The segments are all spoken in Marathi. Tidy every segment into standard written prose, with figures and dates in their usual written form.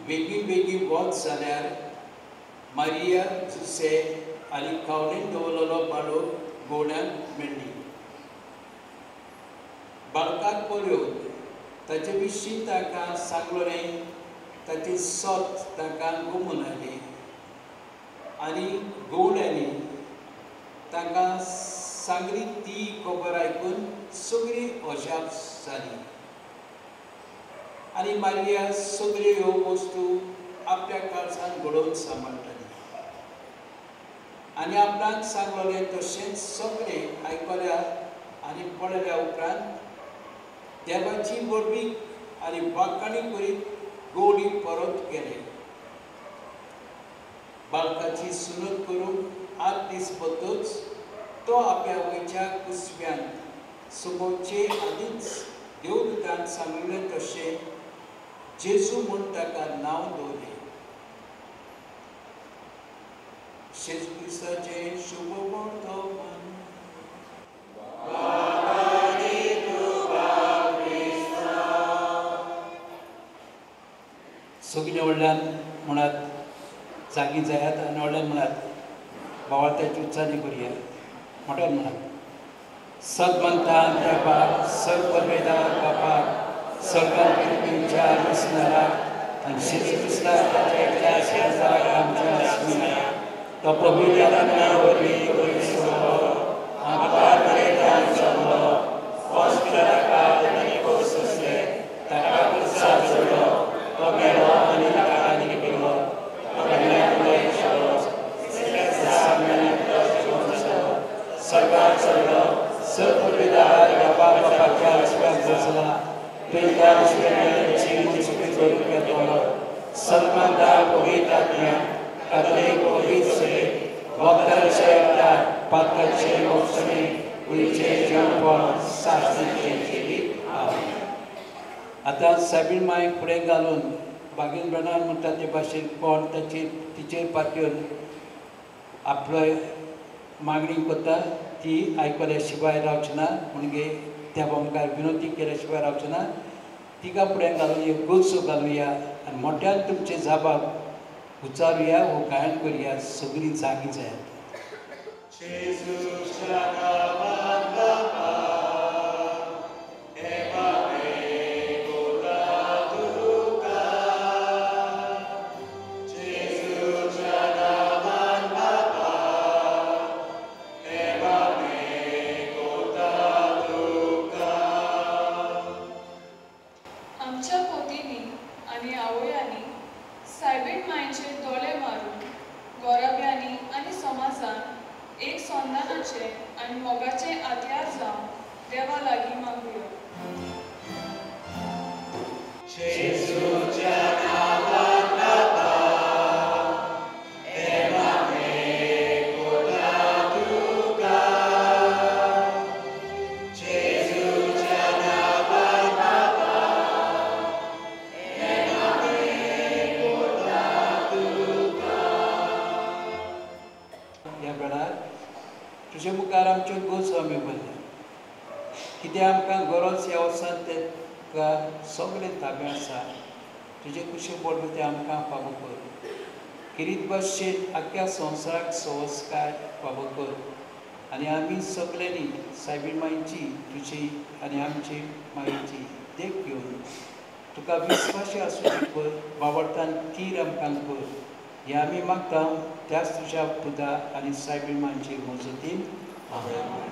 वेगळी वेगळी वच जाल्यार मारिया जुसे आनी कावलेन दवरलेलो बाळो गवड्यांक मेळ्ळी. बाळकाक पळोवन ताचे विशीं ताका सांगलोलें ताची सोत ताका घुमून आयली आनी गवड्यांनी ताका सांगली ती खबर आयकून सगळीं अजाप जालीं. आनी मारिया सगळ्यो ह्यो वस्तू आपल्या काळजांत घडोवन सांबाळटाली आनी आपणाक सांगलोलें तशेंच सगळें आयकल्या आनी पळयल्या उपरांत देवाची वळवीक आनी वाखाणी करीत गवडी परत गेले. बाळकाची सुनत करून 8 दीस बतूच तो आपल्या वयच्या कुसव्यांत सुमोवचे आदींच देवदूतान सांगलें तशें जेजू म्हूण ताका नांव दवरलें. जेजू क्रिस्ताचें शुभ वर्तमान. सगळ्या व्हडल्यान म्हणत जागी जायात आनी व्हडल्यान म्हणत भावार्थाची उच्चारणी करुया. मोठ्यान म्हणत सदमंतान देवाक सर्ववेदाक बापाक सर्वांत पृथ्वीच्या आसनाराक आनी जेजू क्रिस्ताक ताच्या एकल्या शेजाराक आमच्या आसमिनाक तो पवित्र आत्म्या वरवीं वयर आमकां बरेदान जमलो वस्त्राका आनी कोसले ताका कुसार जोडलो तो मेलो आनी ताका आनी केलो सर्वांत चडलो सर्वविधार बापाच्या आसपास बसला तुमच्या आसपाची मुसकी करून घेतलो सन्मानदार पवित्र आत्म्या कातोलीक पवित्र सभे वखदांचे अवतार पातळचे मोक्षणे उंचे जेवण सासणेचे जिवीत आमेन. आतां साबीण माय फुडें घालून बागेन ब्रणान म्हणटा ते भाशेन कोण तिचेर पातळून आपलो मागणी करता ती आयकल्या शिवाय रावचे ना म्हणजे त्या बामकार विनोदी केल्या शिवाय रावचे ना. तिका फुडें घालून एक गोडसो घालुया आनी मोठ्यान तुमचे जाबाक उचारुया वो गायन करुया. सगळीं जागी जायात. तुजे मुखार आमच्यो गोस आमी भरल्या कित्याक आमकां गरज ह्या वर्सान तेका सगळें ताबे आसा. तुजे कुशीक पडलो ते आमकां फावो कर. किरीत भाशेन आख्या संवसाराक संस्कार फावो कर आनी आमी सगळ्यांनी सायबीण मांयची तुजी आनी आमची मांयची देख घेवन तुका विस्वाशी आसूं कर. बावळटान तीर आमकां कर हें आमी मागता त्याच तुज्या पुता आनी सायबीण मांयचे मजतीन. आमेन.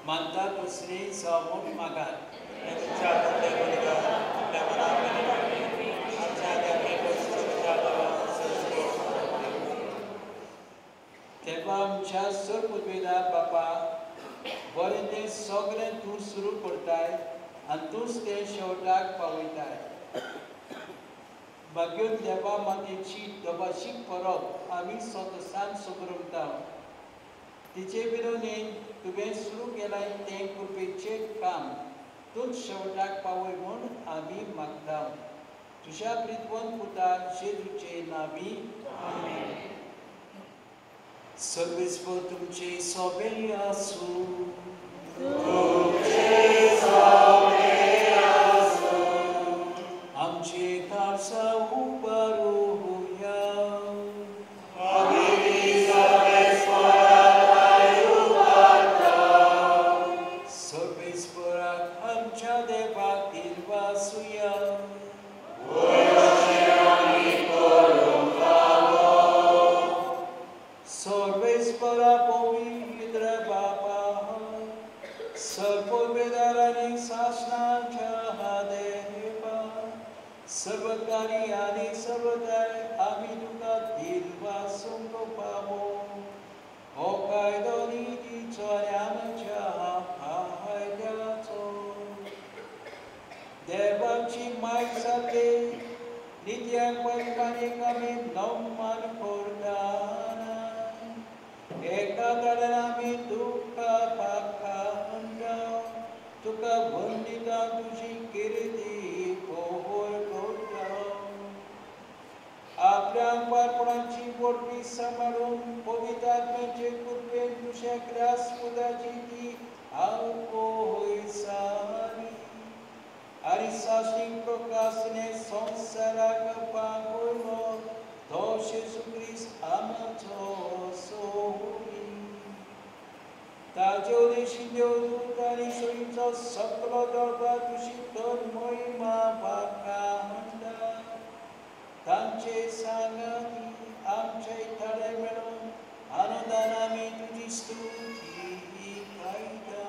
मानता दुसरी समोर मागात तेव्हा आमच्या सर्ववेदा बापा बरें तें सगळें तूं सुरू करताय आनी तूंच तें शेवटाक पावयताय. मागीर देवा मातेची दबाशीक परब आमी सतसान सुगरमता. तिचे विरोधीन तुवें सुरू केलाय तें कृपेचें काम तूंच शेवटाक पावय म्हूण आमी मागता. तुज्या प्रितवन पुता जेजूचे नांवी आमेन. सर्वेस्पर तुमचे सोबे आसूं. आमचे खासा उबारूया. सर्वेस्पराक आमच्या देवाक दिलवासुया. सर्वेस्परा पवित्र बापा सर्ववेदार आनी शासनाच्या देवा सर्वकारी आनी सर्वदाय आमी तुका दिलवासूंक पावो. हो कायदो नितीचो आनी आमच्या फायद्याचो. देवाची माय जाते नित्याक परिमाणीक आमी नवमान करताना एका तडान आमी तुका पाखांडा तुका वंदिता तुजी किर्ती पोहोय करता. आपल्या पारपणाची पोटवी सांबाळून पवित्र आत्म्याचे कृपेन तुझ्या ग्रासपुदाची ती हांव पोहोय सारी आनी साश्रीक प्रकाशने संवसाराक पावयलो तो जेजू क्रिस्त आमचो सोयी. ताजे उदेशी देवदूत आनी सोयीचो सकलो दळपा तुजी तर महिमा पाखांडा. तांचे सांगाती आमचे थडे मेळून आनंदान आमी तुजी स्तुती गायता.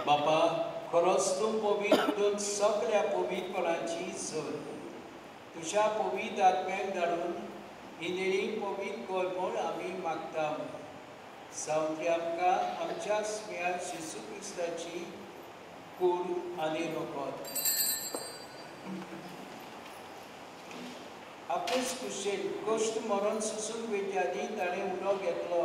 बापा खरोच तूं पवित्र सगळ्या पवित्रपणाची सोय तुज्या पवित्र आत्म्याक धाडून ही देणी पवित्र कर म्हूण आमी मागता. सावती आमकां आमच्या स्मेळ जेजू क्रिस्ताची कूड आनी रोखोत. आपलेच कुशेन कश्ट मरण सुसून वयच्या आदी ताणें उलो घेतलो.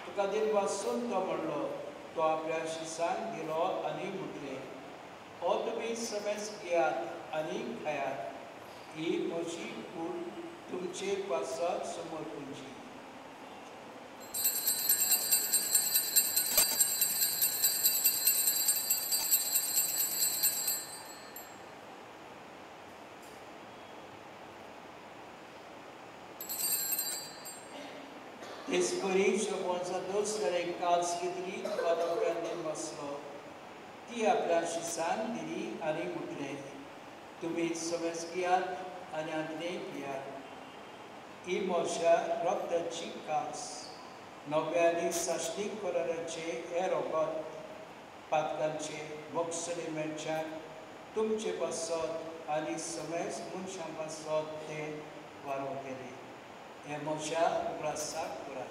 तुका दिलवासून तो म्हणलो. तो आपल्या शिसांक दिलो आनी म्हटलें, हो तुमी समेज घेयात आनी खायात. ही म्हजी कूड तुमचे पासत समर्पूंची. Esprit șoboanța dostare calți chidri adăugând în maslo. ती आपल्या शिसान दिली आणि म्हटले, तुम्ही समज घेयात आणि आदले पियात. ही म्हज्या रक्ताची कास नव्या आनी साश्टीक कराराचे हे रोगोत पातकांचे मोक्षलिमेच्या तुमचे पासत आनी समज मनशां पासत ते वारो केले. हे म्हज्या उगडासाक करा.